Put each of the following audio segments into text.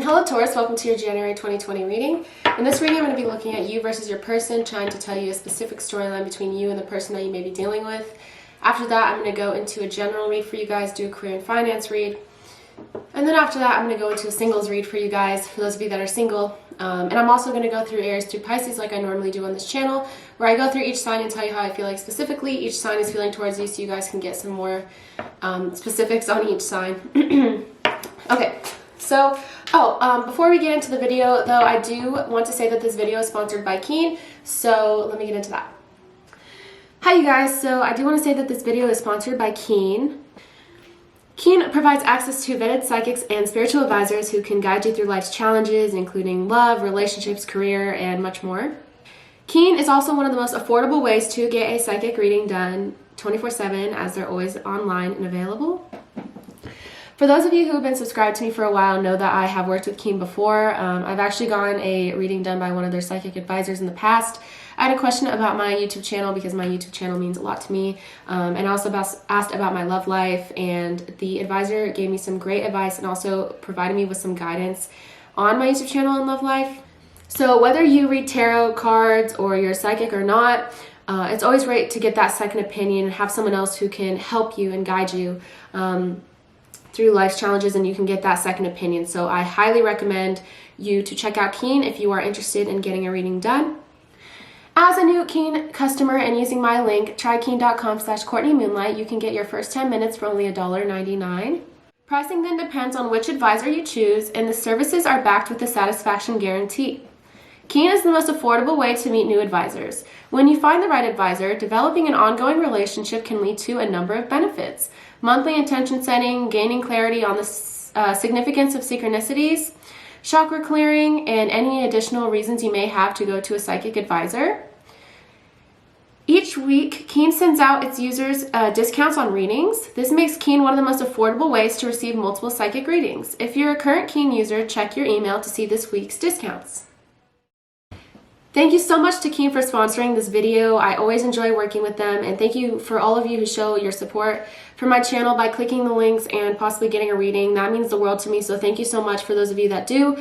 hello Taurus, welcome to your January 2020 reading. In this reading I'm going to be looking at you versus your person, trying to tell you a specific storyline between you and the person that you may be dealing with. After that I'm going to go into a general read for you guys, do a career and finance read. And then after that I'm going to go into a singles read for you guys, for those of you that are single. And I'm also going to go through Aries through Pisces like I normally do on this channel, where I go through each sign and tell you how I feel like specifically each sign is feeling towards you, so you guys can get some more specifics on each sign. Okay. So, before we get into the video, though, I do want to say that this video is sponsored by Keen, so let me get into that. Hi, you guys. So, I do want to say that this video is sponsored by Keen. Keen provides access to vetted psychics and spiritual advisors who can guide you through life's challenges, including love, relationships, career, and much more. Keen is also one of the most affordable ways to get a psychic reading done 24/7, as they're always online and available. For those of you who have been subscribed to me for a while know that I have worked with Keen before. I've actually gotten a reading done by one of their psychic advisors in the past. I had a question about my YouTube channel because my YouTube channel means a lot to me, and I also asked about my love life, and the advisor gave me some great advice and also provided me with some guidance on my YouTube channel and love life. So whether you read tarot cards or you're psychic or not, it's always great to get that second opinion and have someone else who can help you and guide you through life's challenges, and you can get that second opinion. So I highly recommend you to check out Keen if you are interested in getting a reading done. As a new Keen customer and using my link, trykeen.com/CourtneyMoonlight, you can get your first 10 minutes for only $1.99. Pricing then depends on which advisor you choose, and the services are backed with a satisfaction guarantee. Keen is the most affordable way to meet new advisors. When you find the right advisor, developing an ongoing relationship can lead to a number of benefits. Monthly intention setting, gaining clarity on the significance of synchronicities, chakra clearing, and any additional reasons you may have to go to a psychic advisor. Each week, Keen sends out its users discounts on readings. This makes Keen one of the most affordable ways to receive multiple psychic readings. If you're a current Keen user, check your email to see this week's discounts. Thank you so much to Keen for sponsoring this video. I always enjoy working with them, and thank you for all of you who show your support for my channel by clicking the links and possibly getting a reading. That means the world to me, so thank you so much for those of you that do.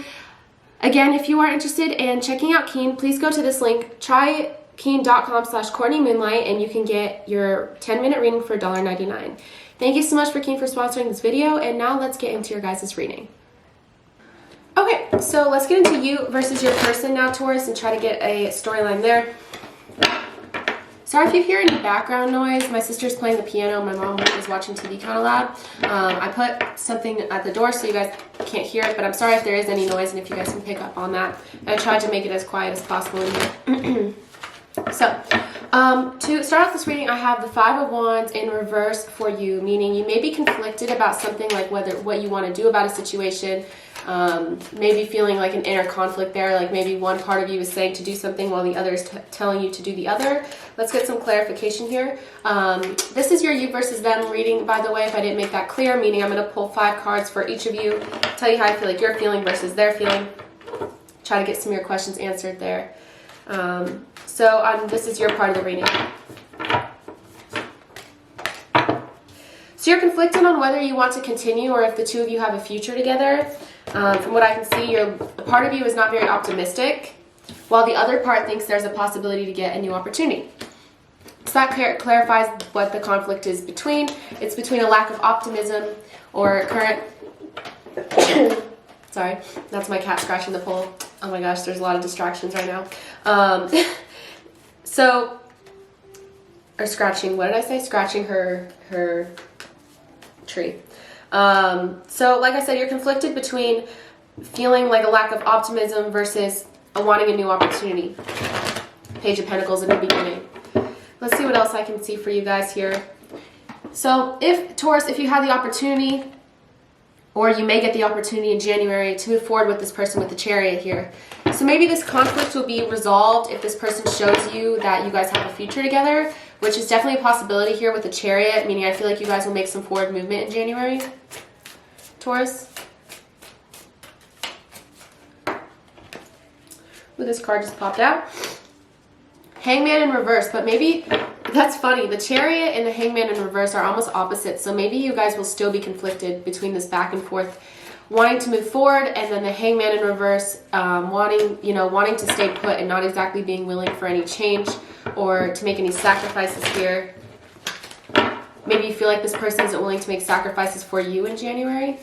Again, if you are interested in checking out Keen, please go to this link, trykeen.com/CourtneyMoonlight, and you can get your 10-minute reading for $1.99. Thank you so much for Keen for sponsoring this video, and now let's get into your guys' reading. Okay, so let's get into you versus your person now, Taurus, and try to get a storyline there. Sorry if you hear any background noise. My sister's playing the piano. My mom is watching TV kind of loud. I put something at the door so you guys can't hear it, but I'm sorry if there is any noise and if you guys can pick up on that. I tried to make it as quiet as possible in here. So, to start off this reading, I have the Five of Wands in reverse for you, meaning you may be conflicted about something, like what you want to do about a situation. Maybe feeling like an inner conflict there, like maybe one part of you is saying to do something while the other is telling you to do the other. Let's get some clarification here. This is your you versus them reading, by the way, if I didn't make that clear, meaning I'm going to pull 5 cards for each of you, tell you how I feel like you're feeling versus their feeling. Try to get some of your questions answered there. This is your part of the reading. So you're conflicted on whether you want to continue or if the two of you have a future together. From what I can see, a part of you is not very optimistic, while the other part thinks there's a possibility to get a new opportunity. So that clarifies what the conflict is between. It's between a lack of optimism or current... Sorry, that's my cat scratching the pole. Oh my gosh, there's a lot of distractions right now. Or scratching, what did I say? Scratching her tree. So like I said, you're conflicted between feeling like a lack of optimism versus wanting a new opportunity. Page of Pentacles in the beginning. Let's see what else I can see for you guys here. So Taurus, if you had the opportunity, or you may get the opportunity in January to move forward with this person with the Chariot here. So maybe this conflict will be resolved if this person shows you that you guys have a future together, which is definitely a possibility here with the Chariot, meaning I feel like you guys will make some forward movement in January, Taurus. Ooh, this card just popped out. Hangman in reverse, but maybe, that's funny, the Chariot and the Hangman in reverse are almost opposite, so maybe you guys will still be conflicted between this back and forth wanting to move forward, and then the Hangman in reverse, wanting to stay put and not exactly being willing for any change or to make any sacrifices here. Maybe you feel like this person isn't willing to make sacrifices for you in January.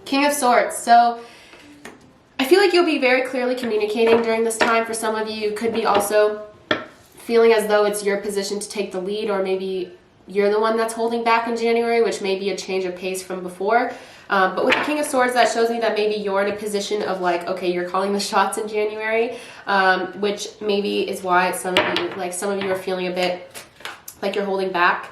King of Swords. So I feel like you'll be very clearly communicating during this time. For some of you, you could be also feeling as though it's your position to take the lead, or maybe you're the one that's holding back in January, which may be a change of pace from before. But with the King of Swords, that shows me that maybe you're in a position of like, okay, you're calling the shots in January, which maybe is why some of you are feeling a bit like you're holding back.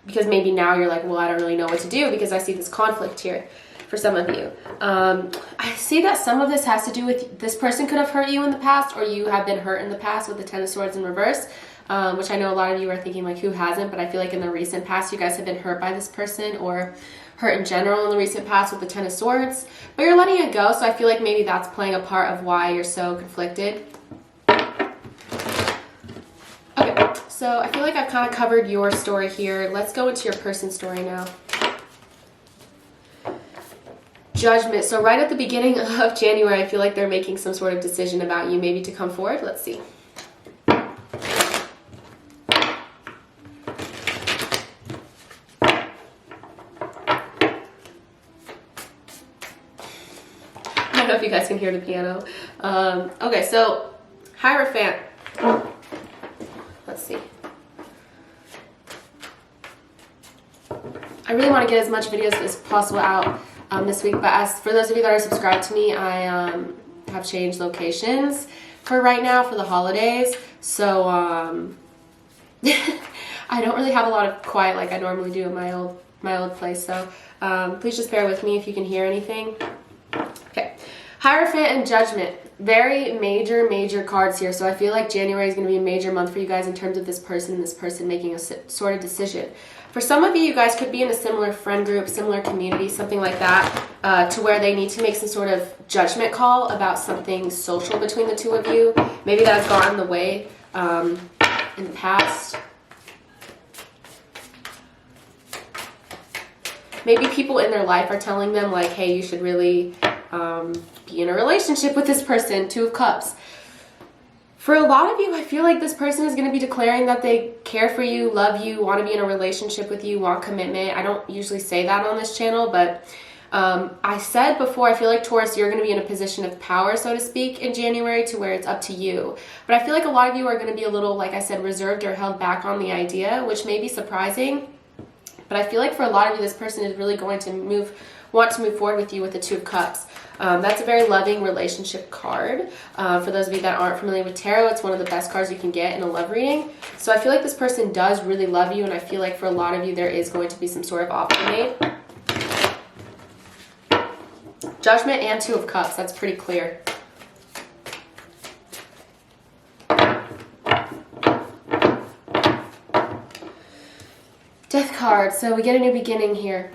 Because maybe now you're like, well, I don't really know what to do because I see this conflict here for some of you. I see that some of this has to do with this person could have hurt you in the past, or you have been hurt in the past with the Ten of Swords in reverse, which I know a lot of you are thinking like, who hasn't? But I feel like in the recent past, you guys have been hurt by this person or hurt in general in the recent past with the Ten of Swords, but you're letting it go. So I feel like maybe that's playing a part of why you're so conflicted. Okay, so I feel like I've kind of covered your story here. Let's go into your person's story now. Judgment. So right at the beginning of January, I feel like they're making some sort of decision about you, maybe to come forward. Let's see. I don't know if you guys can hear the piano. Okay, so Hierophant. Let's see. I really want to get as much videos as possible out this week, but as for those of you that are subscribed to me, I have changed locations for right now for the holidays, so I don't really have a lot of quiet like I normally do in my old place, so please just bear with me if you can hear anything. Okay, Hierophant and Judgment. Very major cards here, so I feel like January is going to be a major month for you guys in terms of this person making a sort of decision. For some of you, you guys could be in a similar friend group, similar community, something like that, to where they need to make some sort of judgment call about something social between the two of you. Maybe that has gotten in the way in the past. Maybe people in their life are telling them like, hey, you should really be in a relationship with this person. Two of Cups. For a lot of you, I feel like this person is going to be declaring that they care for you, love you, want to be in a relationship with you, want commitment. I don't usually say that on this channel, but I said before, I feel like Taurus, you're going to be in a position of power, so to speak, in January, to where it's up to you. But I feel like a lot of you are going to be a little, like I said, reserved or held back on the idea, which may be surprising. But I feel like for a lot of you, this person is really going to want to move forward with you with the Two of Cups. That's a very loving relationship card. For those of you that aren't familiar with tarot, it's one of the best cards you can get in a love reading. So I feel like this person does really love you, and I feel like for a lot of you, there is going to be some sort of offer made. Judgment and Two of Cups. That's pretty clear. Death card. So we get a new beginning here.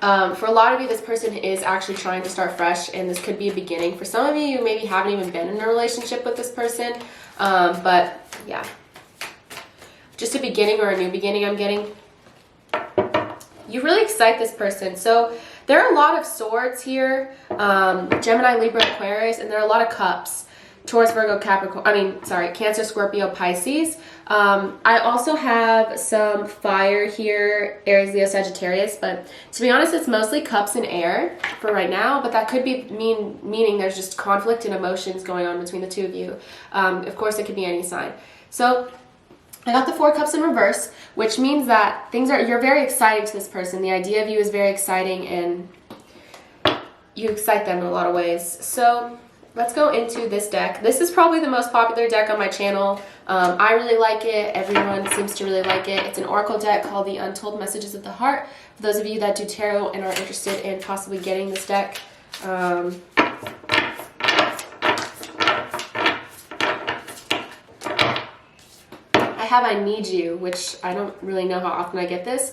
For a lot of you, this person is actually trying to start fresh, and this could be a beginning. For some of you, you maybe haven't even been in a relationship with this person, but yeah, just a beginning or a new beginning I'm getting. You really excite this person. So there are a lot of swords here, Gemini, Libra, Aquarius, and there are a lot of cups. Taurus, Virgo, Cancer, Scorpio, Pisces. I also have some fire here, Aries, Leo, Sagittarius, but to be honest, it's mostly cups and air for right now, but that could be meaning there's just conflict and emotions going on between the two of you. Of course, it could be any sign. So I got the Four Cups in reverse, which means that you're very exciting to this person. The idea of you is very exciting, and you excite them in a lot of ways. So let's go into this deck. This is probably the most popular deck on my channel. I really like it. Everyone seems to really like it. It's an oracle deck called the Untold Messages of the Heart. For those of you that do tarot and are interested in possibly getting this deck, I have I Need You, which I don't really know how often I get this.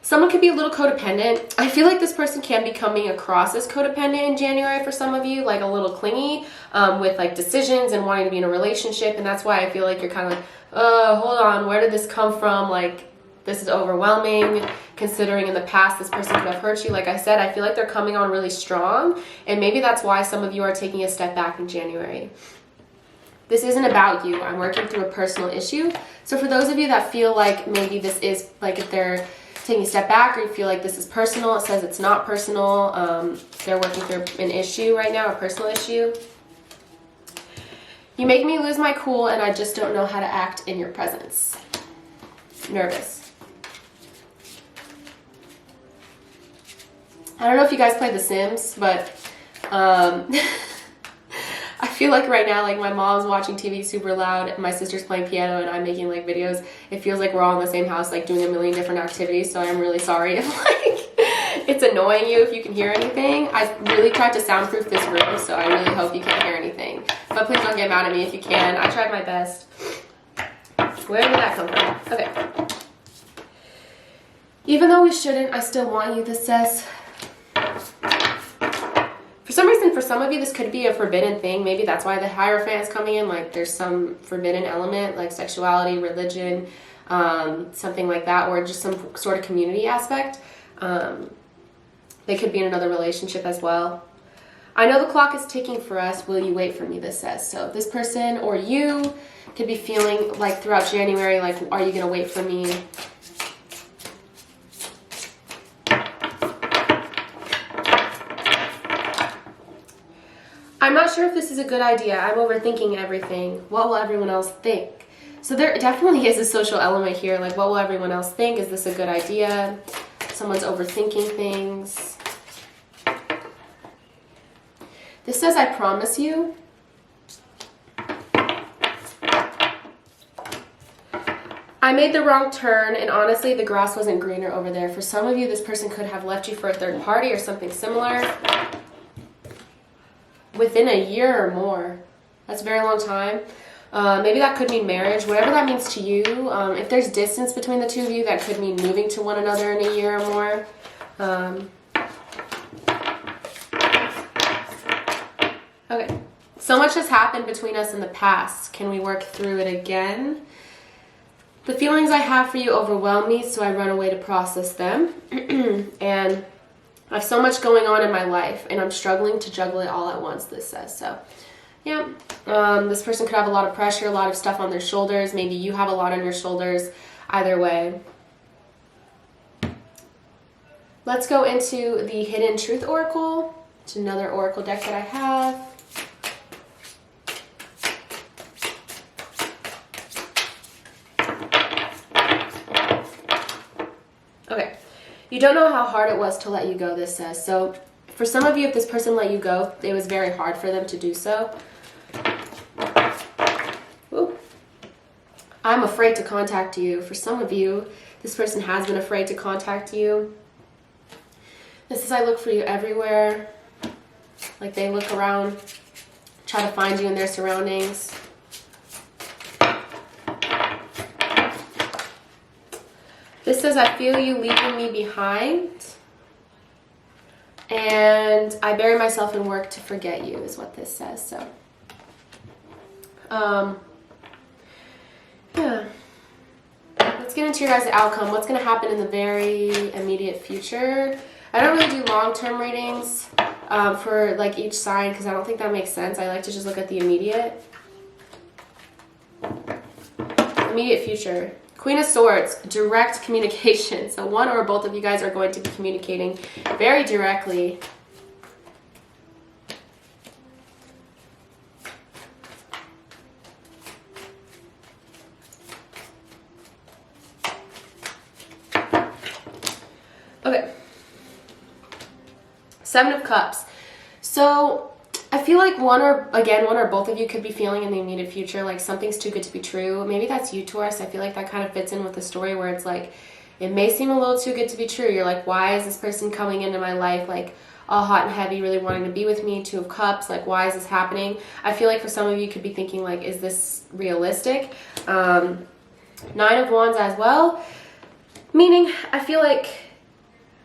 Someone could be a little codependent. I feel like this person can be coming across as codependent in January for some of you, like a little clingy with like decisions and wanting to be in a relationship. And that's why I feel like you're kind of like, oh, hold on, where did this come from? Like, this is overwhelming, considering in the past this person could have hurt you. Like I said, I feel like they're coming on really strong. And maybe that's why some of you are taking a step back in January. This isn't about you. I'm working through a personal issue. So for those of you that feel like maybe this is like if they're taking a step back or you feel like this is personal, it says it's not personal. They're working through an issue right now, a personal issue. You make me lose my cool and I just don't know how to act in your presence. Nervous. I don't know if you guys play The Sims, but I feel like right now, like my mom's watching TV super loud and my sister's playing piano and I'm making like videos. It feels like we're all in the same house, like doing a million different activities. So I'm really sorry if like it's annoying you if you can hear anything. I really tried to soundproof this room, so I really hope you can't hear anything. But please don't get mad at me if you can. I tried my best. Where did that come from? Okay. Even though we shouldn't, I still want you, this says. For some reason, for some of you, this could be a forbidden thing. Maybe that's why the Hierophant is coming in. Like there's some forbidden element, like sexuality, religion, something like that, or just some sort of community aspect. They could be in another relationship as well. I know the clock is ticking for us. Will you wait for me, this says. So this person or you could be feeling like throughout January, like, are you going to wait for me? I'm not sure if this is a good idea. I'm overthinking everything. What will everyone else think? So there definitely is a social element here. Like, what will everyone else think? Is this a good idea? Someone's overthinking things. This says, I promise you. I made the wrong turn, and honestly, the grass wasn't greener over there. For some of you, this person could have left you for a third party or something similar. Within a year or more. That's a very long time. Maybe that could mean marriage, whatever that means to you. If there's distance between the two of you, that could mean moving to one another in a year or more. Okay. So much has happened between us in the past. Can we work through it again? The feelings I have for you overwhelm me, so I run away to process them. And I have so much going on in my life, and I'm struggling to juggle it all at once, this says. So, yeah, this person could have a lot of pressure, a lot of stuff on their shoulders. Maybe you have a lot on your shoulders. Either way. Let's go into the Hidden Truth Oracle. It's another oracle deck that I have. Okay. You don't know how hard it was to let you go, this says. So for some of you, if this person let you go, it was very hard for them to do so. Ooh. I'm afraid to contact you. For some of you, this person has been afraid to contact you. This is, I look for you everywhere. Like they look around, try to find you in their surroundings. This says, I feel you leaving me behind, and I bury myself in work to forget you, is what this says. So, yeah. Let's get into your guys' outcome. What's going to happen in the very immediate future? I don't really do long-term readings for like each sign because I don't think that makes sense. I like to just look at the immediate future. Queen of Swords, direct communication. So one or both of you guys are going to be communicating very directly. Okay. Seven of Cups. So I feel like one or both of you could be feeling in the immediate future like something's too good to be true. Maybe that's you, Taurus. I feel like that kind of fits in with the story where it's like it may seem a little too good to be true. You're like, why is this person coming into my life like all hot and heavy, really wanting to be with me? Two of Cups, like why is this happening? I feel like for some of you could be thinking like, is this realistic? Nine of Wands as well. Meaning, I feel like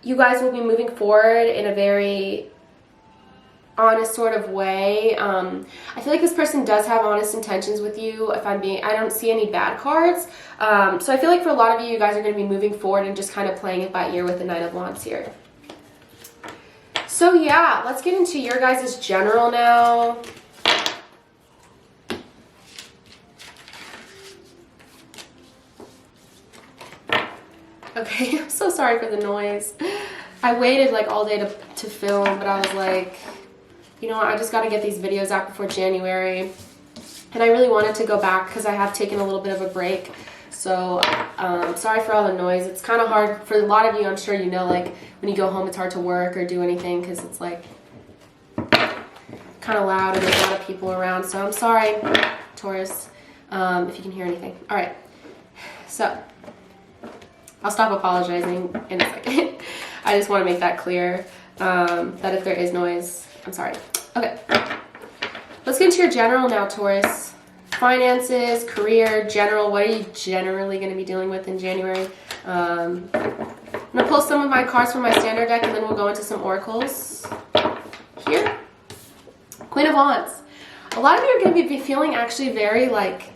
you guys will be moving forward in a very honest sort of way. I feel like this person does have honest intentions with you. I don't see any bad cards. So I feel like for a lot of you, you guys are going to be moving forward and just kind of playing it by ear with the Knight of Wands here. So yeah, let's get into your guys' general now. Okay, I'm so sorry for the noise. I waited like all day to film, but I was like, you know what, I just got to get these videos out before January. And I really wanted to go back because I have taken a little bit of a break. So sorry for all the noise. It's kind of hard for a lot of you, I'm sure you know, like when you go home it's hard to work or do anything because it's like kind of loud and there's a lot of people around. So I'm sorry, Taurus, if you can hear anything. All right, so I'll stop apologizing in a second. I just want to make that clear, that if there is noise, I'm sorry. Okay, let's get into your general now, Taurus. Finances, career, general. What are you generally going to be dealing with in January? I'm going to pull some of my cards from my standard deck and then we'll go into some oracles here. Queen of Wands. A lot of you are going to be feeling actually very like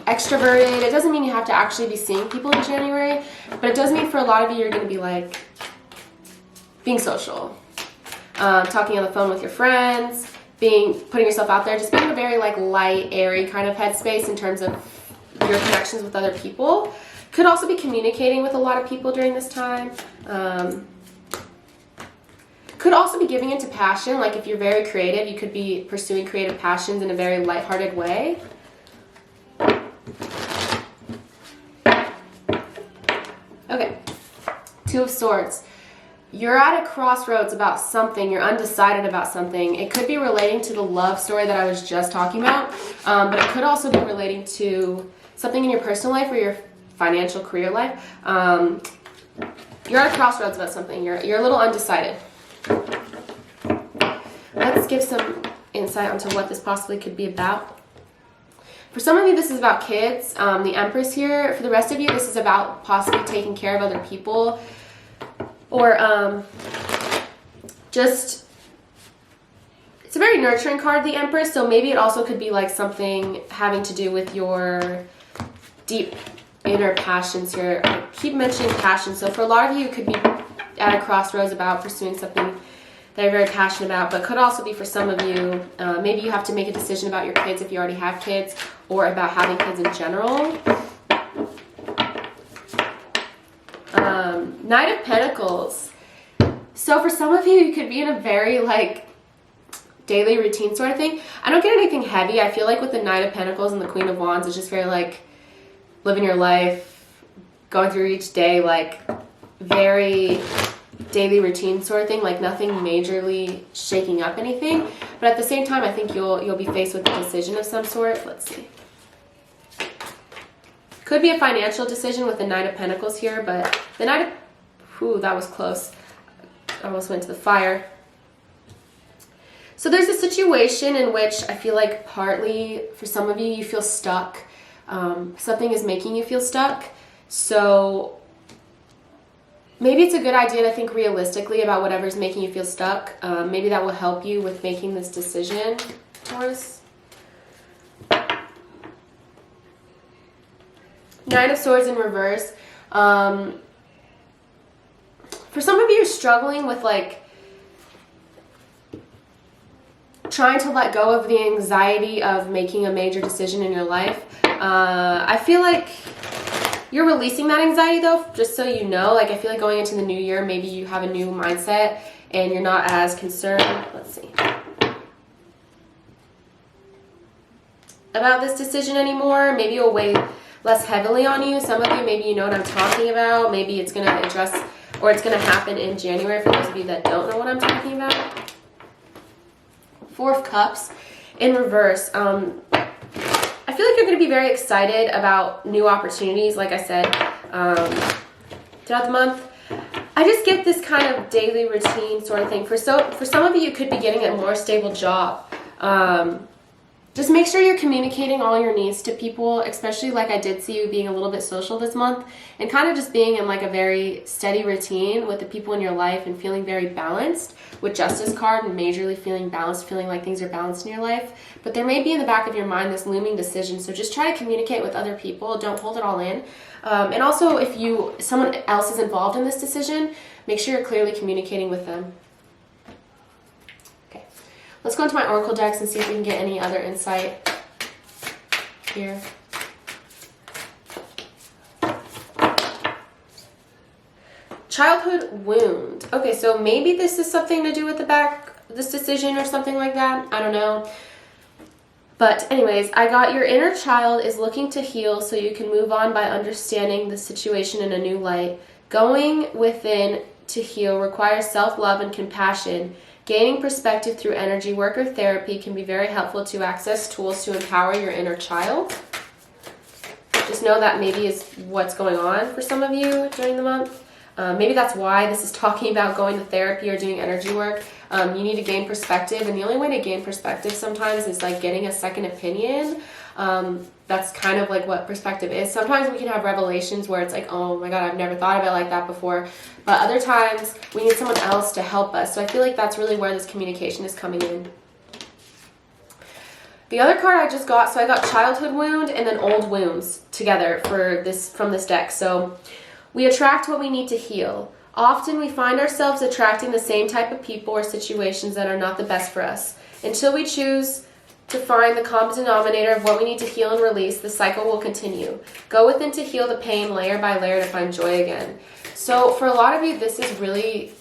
extroverted. It doesn't mean you have to actually be seeing people in January, but it does mean for a lot of you, you're going to be like being social, talking on the phone with your friends, putting yourself out there, just being a very like light, airy kind of headspace in terms of your connections with other people. Could also be communicating with a lot of people during this time. Could also be giving into passion. Like if you're very creative, you could be pursuing creative passions in a very lighthearted way. Okay, Two of Swords. You're at a crossroads about something. You're undecided about something. It could be relating to the love story that I was just talking about, but it could also be relating to something in your personal life or your financial career life. You're at a crossroads about something. You're a little undecided. Let's give some insight onto what this possibly could be about. For some of you, this is about kids. The Empress here. For the rest of you, this is about possibly taking care of other people. Or just, it's a very nurturing card, the Empress, so maybe it also could be like something having to do with your deep inner passions here. I keep mentioning passion, so for a lot of you, it could be at a crossroads about pursuing something that you're very passionate about, but could also be for some of you, maybe you have to make a decision about your kids if you already have kids, or about having kids in general. Knight of Pentacles. So for some of you, you could be in a very like daily routine sort of thing. I don't get anything heavy. I feel like with the Knight of Pentacles and the Queen of Wands, it's just very like living your life, going through each day, like very daily routine sort of thing, like nothing majorly shaking up anything. But at the same time, I think you'll be faced with a decision of some sort. Let's see. Could be a financial decision with the Knight of Pentacles here, but the Knight of... Ooh, that was close. I almost went to the fire. So there's a situation in which I feel like partly, for some of you, you feel stuck. Something is making you feel stuck. So maybe it's a good idea to think realistically about whatever's making you feel stuck. Maybe that will help you with making this decision, Taurus. Nine of Swords in reverse. For some of you, you're struggling with like trying to let go of the anxiety of making a major decision in your life. I feel like you're releasing that anxiety though, just so you know. Like I feel like going into the new year, maybe you have a new mindset and you're not as concerned. Let's see. About this decision anymore. Maybe you'll weigh less heavily on you. Some of you, maybe you know what I'm talking about. Maybe it's going to address, or it's going to happen in January for those of you that don't know what I'm talking about. Four of Cups in reverse. I feel like you're going to be very excited about new opportunities, like I said, throughout the month. I just get this kind of daily routine sort of thing. For some of you, you could be getting a more stable job. just make sure you're communicating all your needs to people, especially like I did see you being a little bit social this month and kind of just being in like a very steady routine with the people in your life and feeling very balanced with Justice card and majorly feeling balanced, feeling like things are balanced in your life. But there may be in the back of your mind this looming decision. So just try to communicate with other people. Don't hold it all in. And also if someone else is involved in this decision, make sure you're clearly communicating with them. Let's go into my oracle decks and see if we can get any other insight here. Childhood wound. Okay, so maybe this is something to do with this decision or something like that. I don't know. But anyways, I got your inner child is looking to heal so you can move on by understanding the situation in a new light. Going within to heal requires self-love and compassion. Gaining perspective through energy work or therapy can be very helpful to access tools to empower your inner child. Just know that maybe is what's going on for some of you during the month. Maybe that's why this is talking about going to therapy or doing energy work. You need to gain perspective, and the only way to gain perspective sometimes is like getting a second opinion. That's kind of like what perspective is. Sometimes we can have revelations where it's like, oh my God, I've never thought of it like that before. But other times we need someone else to help us. So I feel like that's really where this communication is coming in. The other card I just got, so I got childhood wound and then old wounds together from this deck. So we attract what we need to heal. Often we find ourselves attracting the same type of people or situations that are not the best for us. Until we choose to find the common denominator of what we need to heal and release, the cycle will continue. Go within to heal the pain layer by layer to find joy again. So for a lot of you, this is really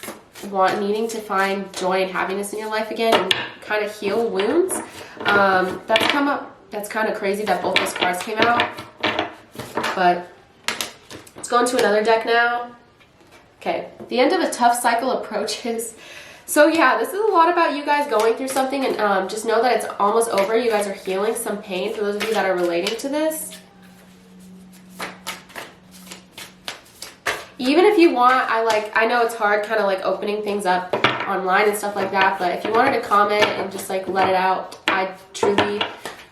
needing to find joy and happiness in your life again and kind of heal wounds. That's come up. That's kind of crazy that both those cards came out. But let's go into another deck now. Okay, the end of a tough cycle approaches. So yeah, this is a lot about you guys going through something, and just know that it's almost over. You guys are healing some pain for those of you that are relating to this. Even if you want, I know it's hard kind of like opening things up online and stuff like that, but if you wanted to comment and just like let it out, I truly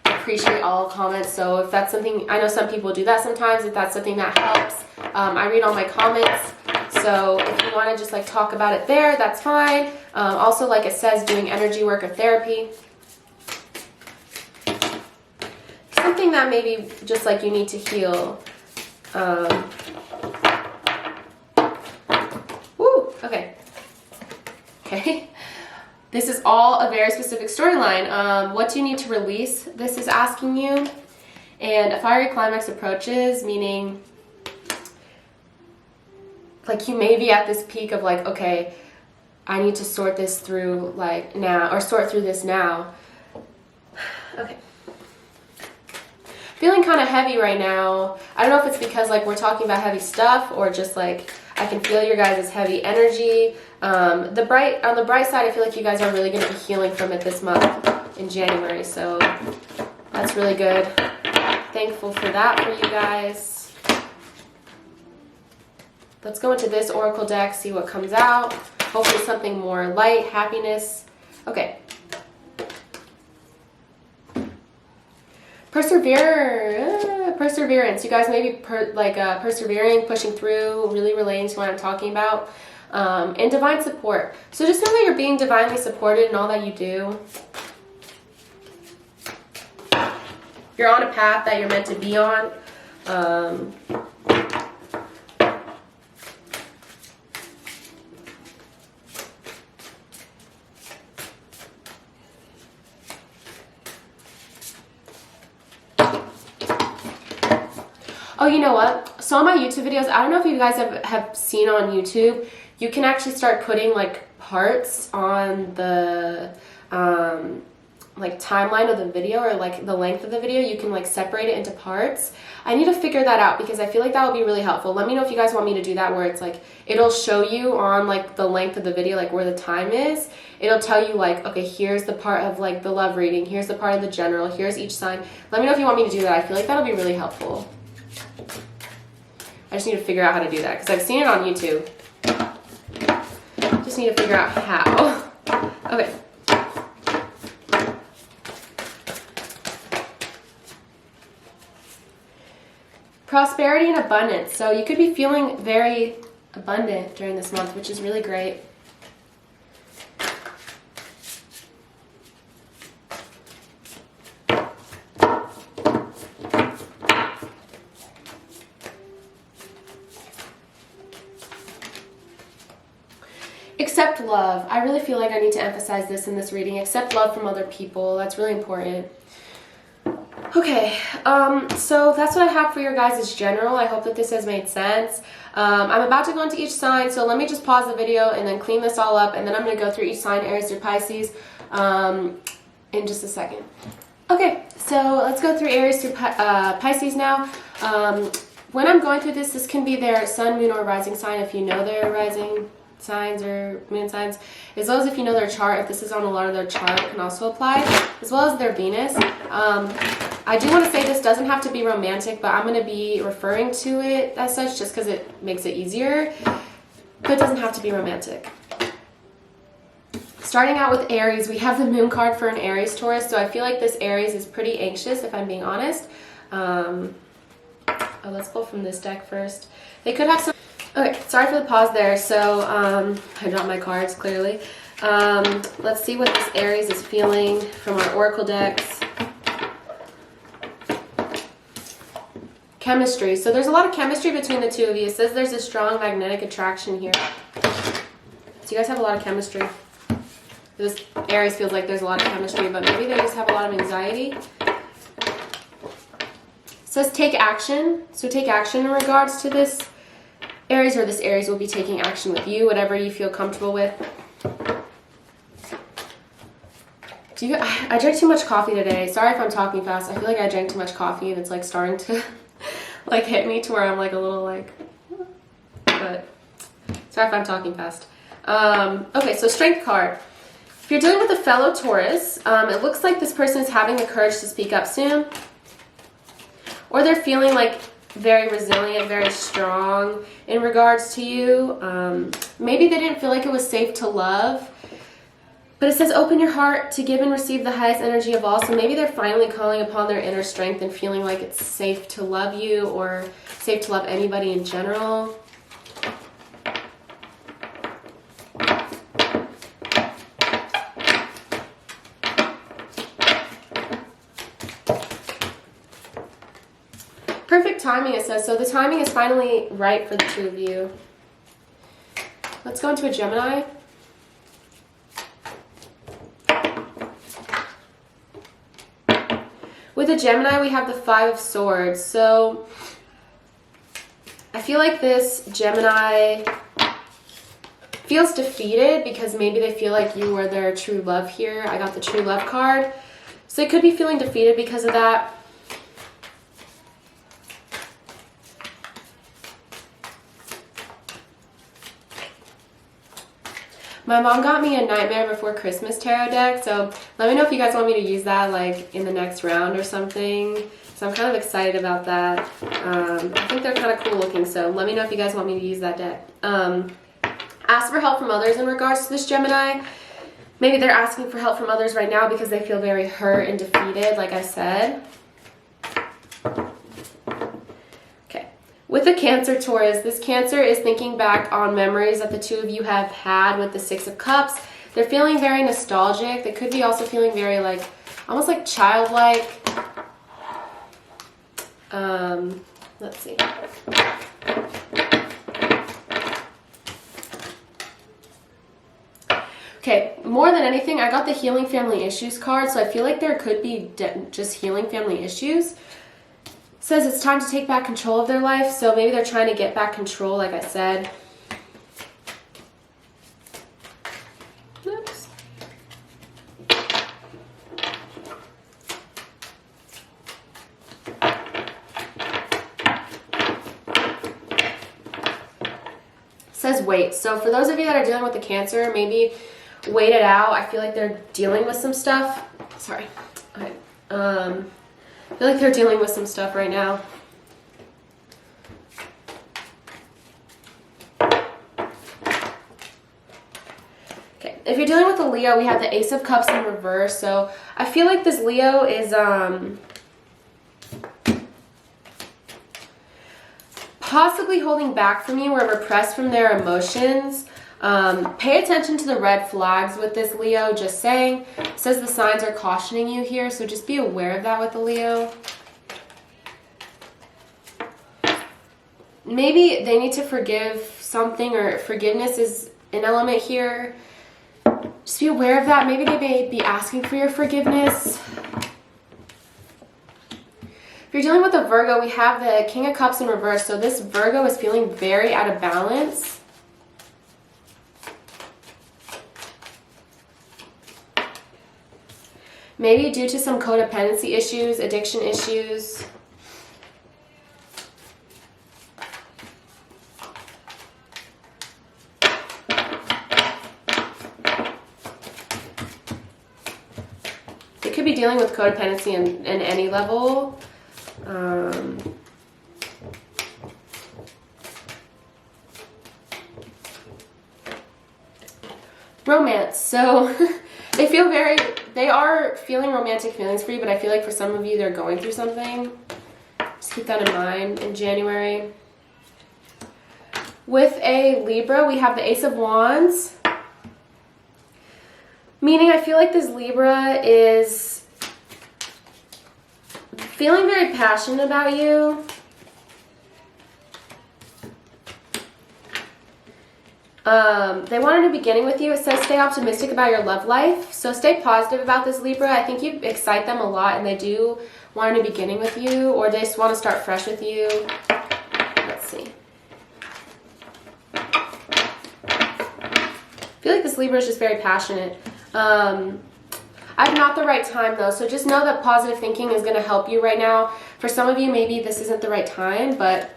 appreciate all comments. So if that's something, I know some people do that sometimes, if that's something that helps, I read all my comments. So if you want to just like talk about it there, that's fine. Also, like it says, doing energy work or therapy. Something that maybe just like you need to heal. Okay. Okay. This is all a very specific storyline. What do you need to release? This is asking you. And a fiery climax approaches, meaning like you may be at this peak of like, okay, I need to sort this through like now, or sort through this now. Okay. Feeling kind of heavy right now. I don't know if it's because like we're talking about heavy stuff or just like I can feel your guys' heavy energy. On the bright side, I feel like you guys are really going to be healing from it this month in January. So that's really good. Thankful for that for you guys. Let's go into this oracle deck, see what comes out. Hopefully something more light, happiness. Okay. Perseverance. You guys may be persevering, pushing through, really relating to what I'm talking about. And divine support. So just know that you're being divinely supported in all that you do. You're on a path that you're meant to be on. Oh, you know what? So on my YouTube videos, I don't know if you guys have seen on YouTube, you can actually start putting like parts on the like timeline of the video, or like the length of the video. You can like separate it into parts. I need to figure that out because I feel like that would be really helpful. Let me know if you guys want me to do that, where it's like it'll show you on like the length of the video, like where the time is. It'll tell you like, okay, here's the part of like the love reading, here's the part of the general, here's each sign. Let me know if you want me to do that. I feel like that'll be really helpful. I just need to figure out how to do that because I've seen it on YouTube. Just need to figure out how. Okay. prosperity and abundance. So you could be feeling very abundant during this month, which is really great. Accept love. I really feel like I need to emphasize this in this reading. Accept love from other people. That's really important. Okay, so that's what I have for your guys' general. I hope that this has made sense. I'm about to go into each sign, so let me just pause the video and then clean this all up, and then I'm going to go through each sign, Aries through Pisces, in just a second. Okay, so let's go through Aries through Pisces now. When I'm going through this, this can be their sun, moon, or rising sign if you know their rising signs or moon signs, as well as if you know their chart. If this is on a lot of their chart, it can also apply, as well as their Venus. I do want to say this doesn't have to be romantic, but I'm going to be referring to it as such just because it makes it easier, but it doesn't have to be romantic. Starting out with Aries, we have the moon card for an Aries Taurus, so I feel like this Aries is pretty anxious, if I'm being honest. Let's pull from this deck first. They could have some... Okay, sorry for the pause there. So I dropped my cards, clearly. Let's see what this Aries is feeling from our oracle decks. Chemistry. So there's a lot of chemistry between the two of you. It says there's a strong magnetic attraction here. So you guys have a lot of chemistry. This Aries feels like there's a lot of chemistry, but maybe they just have a lot of anxiety. It says take action. So take action in regards to this Aries, or this Aries will be taking action with you, whatever you feel comfortable with. I drank too much coffee today. Sorry if I'm talking fast. I feel like I drank too much coffee and it's like starting to like hit me to where I'm like a little like, but sorry if I'm talking fast. Okay, so strength card. If you're dealing with a fellow Taurus, it looks like this person is having the courage to speak up soon, or they're feeling like very resilient, very strong in regards to you. Maybe they didn't feel like it was safe to love, but it says open your heart to give and receive the highest energy of all. So maybe they're finally calling upon their inner strength and feeling like it's safe to love you, or safe to love anybody in general. Perfect timing, it says. So the timing is finally right for the two of you. Let's go into a Gemini. With a Gemini, we have the Five of Swords. So I feel like this Gemini feels defeated because maybe they feel like you were their true love here. I got the true love card. So they could be feeling defeated because of that. My mom got me a Nightmare Before Christmas tarot deck, so let me know if you guys want me to use that like in the next round or something. So I'm kind of excited about that. I think they're kind of cool looking, so let me know if you guys want me to use that deck. Ask for help from others in regards to this Gemini. Maybe they're asking for help from others right now because they feel very hurt and defeated, like I said. With the Cancer Taurus, this Cancer is thinking back on memories that the two of you have had with the Six of Cups. They're feeling very nostalgic. They could be also feeling very like, almost like childlike. Let's see. Okay, more than anything, I got the Healing Family Issues card, so I feel like there could be just healing family issues. Says it's time to take back control of their life, so maybe they're trying to get back control, like I said. Oops. Says wait. So for those of you that are dealing with the Cancer, maybe wait it out. I feel like they're dealing with some stuff. Sorry. Okay. I feel like they're dealing with some stuff right now. Okay, if you're dealing with a Leo, we have the Ace of Cups in reverse. So I feel like this Leo is possibly holding back from you or repressed from their emotions. Pay attention to the red flags with this Leo, just saying. It says the signs are cautioning you here, so just be aware of that with the Leo. Maybe they need to forgive something, or forgiveness is an element here. Just be aware of that. Maybe they may be asking for your forgiveness. If you're dealing with a Virgo, we have the King of Cups in reverse. So this Virgo is feeling very out of balance. Maybe due to some codependency issues, addiction issues. They could be dealing with codependency in any level. Romance. So they are feeling romantic feelings for you, but I feel like for some of you, they're going through something. Just keep that in mind in January. With a Libra, we have the Ace of Wands. Meaning I feel like this Libra is feeling very passionate about you. They want a new beginning with you. It says stay optimistic about your love life. So stay positive about this Libra. I think you excite them a lot, and they do want a new beginning with you, or they just want to start fresh with you. Let's see. I feel like this Libra is just very passionate. I'm not the right time though, so just know that positive thinking is going to help you right now. For some of you, maybe this isn't the right time, but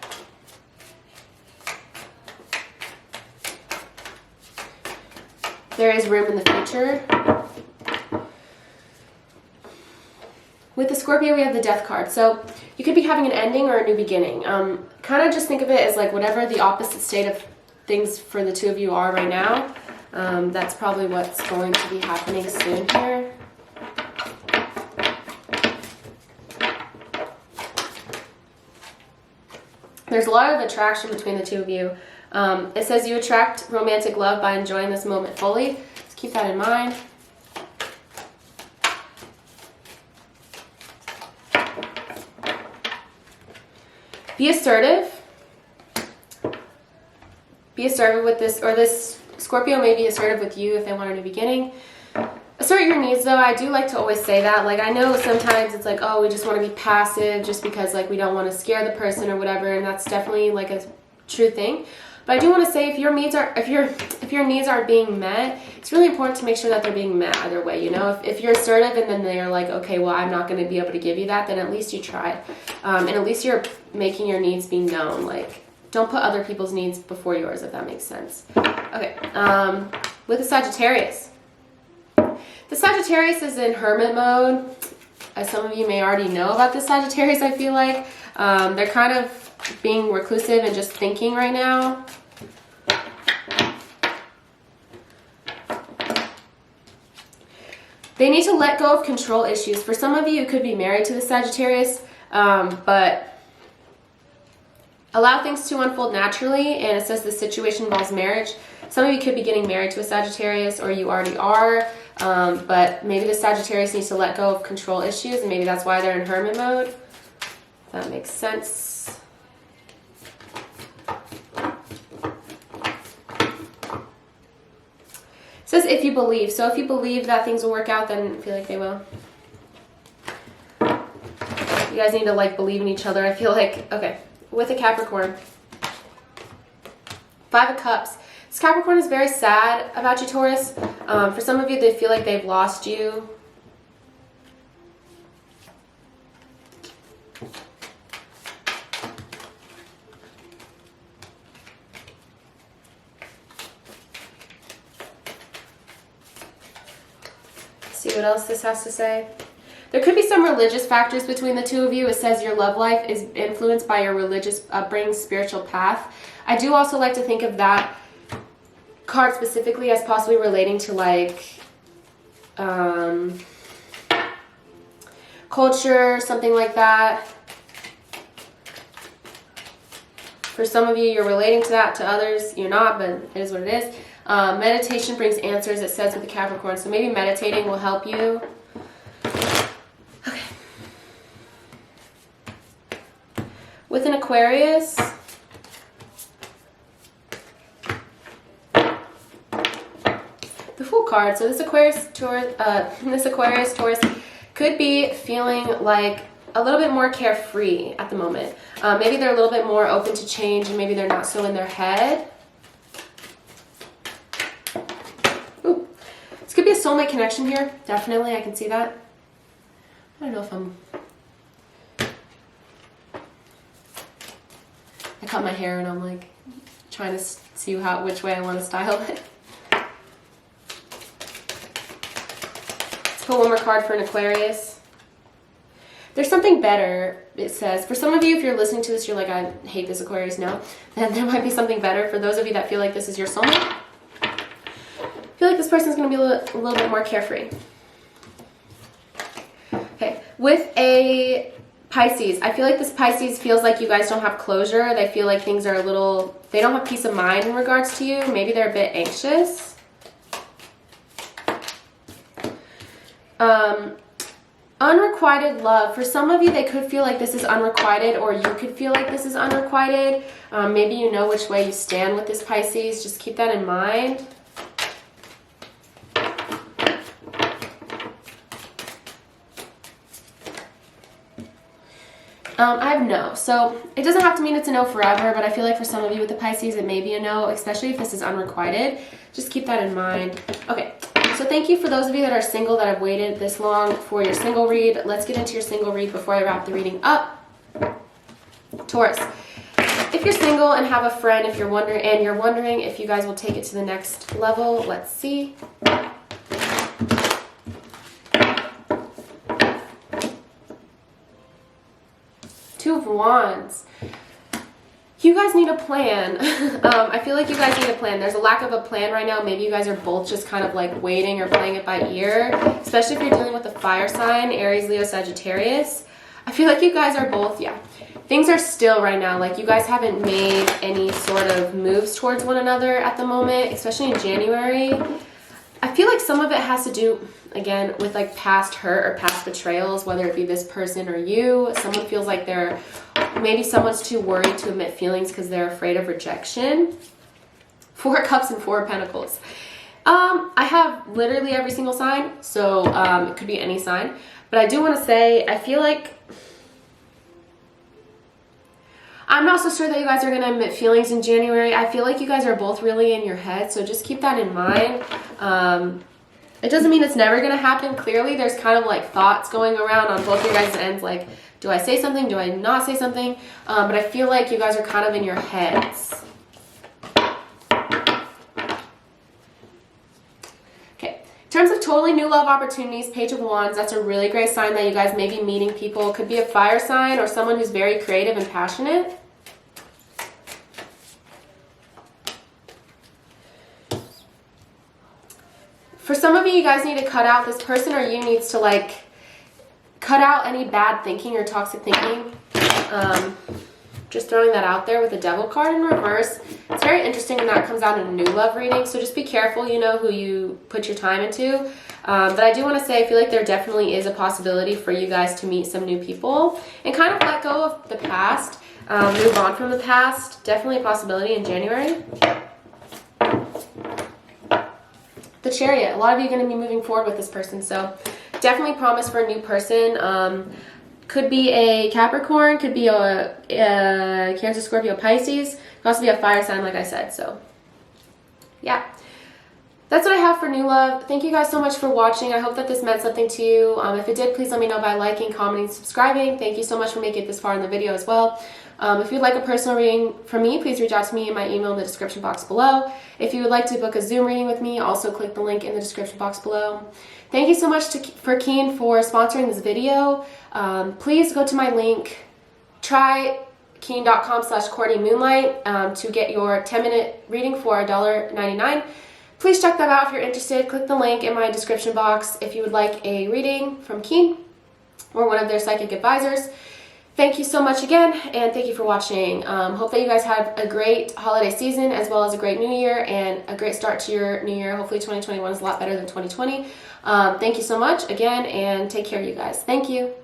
there is room in the future. With the Scorpio, we have the Death card. So you could be having an ending or a new beginning. Kind of just think of it as like whatever the opposite state of things for the two of you are right now. That's probably what's going to be happening soon here. There's a lot of attraction between the two of you. It says you attract romantic love by enjoying this moment fully. Just keep that in mind. Be assertive. Be assertive with this, or this Scorpio may be assertive with you if they want a new beginning. Assert your needs though. I do like to always say that. Like, I know sometimes it's like, oh, we just want to be passive just because like we don't want to scare the person or whatever, and that's definitely like a true thing. But I do want to say if your needs are being met, it's really important to make sure that they're being met either way. You know, if you're assertive and then they're like, okay, well, I'm not going to be able to give you that, then at least you tried, and at least you're making your needs be known. Like, don't put other people's needs before yours, if that makes sense. Okay, with the Sagittarius. The Sagittarius is in hermit mode. As some of you may already know about the Sagittarius, I feel like. They're kind of being reclusive and just thinking right now. They need to let go of control issues. For some of you, you could be married to the Sagittarius, but allow things to unfold naturally, and it says the situation involves marriage. Some of you could be getting married to a Sagittarius, or you already are, but maybe the Sagittarius needs to let go of control issues, and maybe that's why they're in hermit mode. If that makes sense. It says if you believe. So if you believe that things will work out, then I feel like they will. You guys need to like believe in each other. I feel like, okay, with a Capricorn. 5 of Cups. This Capricorn is very sad about you, Taurus. For some of you, they feel like they've lost you. See what else this has to say. There could be some religious factors between the two of you. It says your love life is influenced by your religious upbringing, spiritual path. I do also like to think of that card specifically as possibly relating to like culture, something like that. For some of you, you're relating to that. To others, you're not, but it is what it is. Meditation brings answers, it says with the Capricorn. So maybe meditating will help you. Okay. With an Aquarius, the Fool card. So this Aquarius Taurus could be feeling like a little bit more carefree at the moment. Maybe they're a little bit more open to change, and maybe they're not so in their head. Ooh. This could be a soulmate connection here. Definitely, I can see that. I don't know if I cut my hair and I'm like trying to see which way I want to style it. Let's pull one more card for an Aquarius. There's something better, it says. For some of you, if you're listening to this, you're like, I hate this Aquarius now. Then there might be something better. For those of you that feel like this is your soulmate, I feel like this person's going to be a little bit more carefree. Okay, with a Pisces, I feel like this Pisces feels like you guys don't have closure. They feel like things are they don't have peace of mind in regards to you. Maybe they're a bit anxious. Unrequited love. For some of you, they could feel like this is unrequited, or you could feel like this is unrequited. Maybe you know which way you stand with this Pisces. Just keep that in mind. I have no. So it doesn't have to mean it's a no forever, but I feel like for some of you with the Pisces, it may be a no, especially if this is unrequited. Just keep that in mind. Okay. So thank you for those of you that are single that have waited this long for your single read. Let's get into your single read before I wrap the reading up. Taurus, if you're single and have a friend, if you're wondering if you guys will take it to the next level, let's see. Two of Wands. You guys need a plan. I feel like you guys need a plan. There's a lack of a plan right now. Maybe you guys are both just kind of like waiting or playing it by ear, especially if you're dealing with a fire sign, Aries, Leo, Sagittarius. I feel like you guys are both, things are still right now. Like you guys haven't made any sort of moves towards one another at the moment, especially in January. I feel like some of it has to do, again, with like past hurt or past betrayals, whether it be this person or you. Someone feels like maybe someone's too worried to admit feelings because they're afraid of rejection. 4 Cups and 4 Pentacles. I have literally every single sign, so it could be any sign. But I do want to say, I feel like I'm not so sure that you guys are going to admit feelings in January. I feel like you guys are both really in your head, so just keep that in mind. It doesn't mean it's never going to happen. Clearly, there's kind of like thoughts going around on both your guys' ends, like, do I say something? Do I not say something? But I feel like you guys are kind of in your heads. Okay. In terms of totally new love opportunities, Page of Wands, that's a really great sign that you guys may be meeting people. Could be a fire sign or someone who's very creative and passionate. For some of you, you guys need to cut out, this person or you needs to like cut out any bad thinking or toxic thinking. Just throwing that out there with the Devil card in reverse. It's very interesting when that comes out in a new love reading, so just be careful, you know, who you put your time into. But I do want to say, I feel like there definitely is a possibility for you guys to meet some new people and kind of let go of the past, move on from the past. Definitely a possibility in January. The Chariot. A lot of you are going to be moving forward with this person, so definitely promise for a new person. Could be a Capricorn, could be a Cancer, Scorpio, Pisces. Could also be a fire sign, like I said. So, yeah. That's what I have for new love. Thank you guys so much for watching. I hope that this meant something to you. If it did, please let me know by liking, commenting, subscribing. Thank you so much for making it this far in the video as well. If you'd like a personal reading from me, please reach out to me in my email in the description box below. If you would like to book a Zoom reading with me, also click the link in the description box below. Thank you so much for Keen for sponsoring this video. Please go to my link, try keen.com/CourtneyMoonlight to get your 10-minute reading for $1.99. Please check that out if you're interested. Click the link in my description box if you would like a reading from Keen or one of their psychic advisors. Thank you so much again, and thank you for watching. Hope that you guys have a great holiday season as well as a great new year and a great start to your new year. Hopefully 2021 is a lot better than 2020. Thank you so much again, and take care, you guys. Thank you.